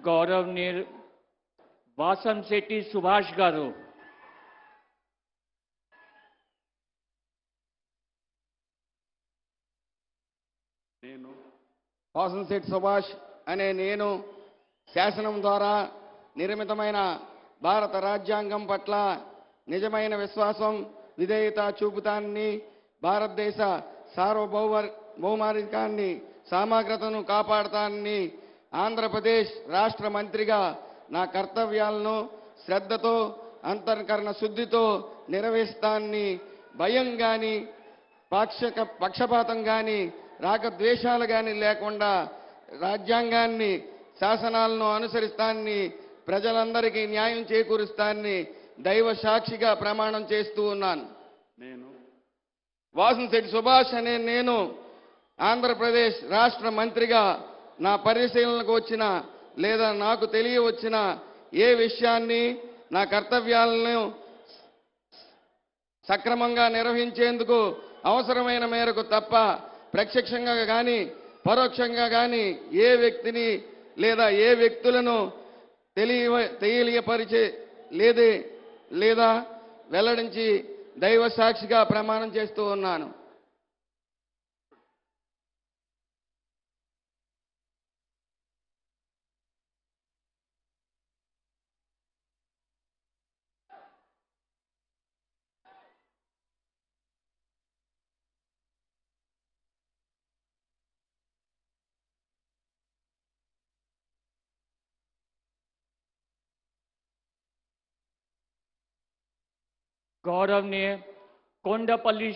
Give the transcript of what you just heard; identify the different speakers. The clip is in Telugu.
Speaker 1: गौरवनीय वासंशेट्टी सुभाष गारू
Speaker 2: వాసంశెట్టి సుభాష్ అనే నేను శాసనం ద్వారా నిర్మితమైన భారత రాజ్యాంగం పట్ల నిజమైన విశ్వాసం విధేయత చూపుతానని భారతదేశ సార్వభౌమాధికారాన్ని సమగ్రతను కాపాడతానని ఆంధ్రప్రదేశ్ రాష్ట్ర మంత్రిగా నా కర్తవ్యాలను శ్రద్ధతో అంతఃకరణ శుద్ధితో నిర్వహిస్తానని భయం గాని పక్షపాతం గాని రాగద్వేషాలు గాని లేకుండా రాజ్యాంగాన్ని శాసనాలను అనుసరిస్తానని ప్రజలందరికీ న్యాయం చేకూరుస్తానని దైవ సాక్షిగా ప్రమాణం చేస్తూ ఉన్నాను. వాసంశెట్టి సుభాష్ అనే నేను ఆంధ్రప్రదేశ్ రాష్ట్ర మంత్రిగా నా పరిశీలనకు వచ్చిన లేదా నాకు తెలియవచ్చిన ఏ విషయాన్ని నా కర్తవ్యాలను సక్రమంగా నిర్వహించేందుకు అవసరమైన మేరకు తప్ప ప్రత్యక్షంగా కానీ పరోక్షంగా కానీ ఏ వ్యక్తిని లేదా ఏ వ్యక్తులను తెలియపరిచే లేదా వెల్లడించి దైవ సాక్షిగా ప్రమాణం చేస్తూ ఉన్నాను.
Speaker 1: गौरवनीय कोंडापल्ली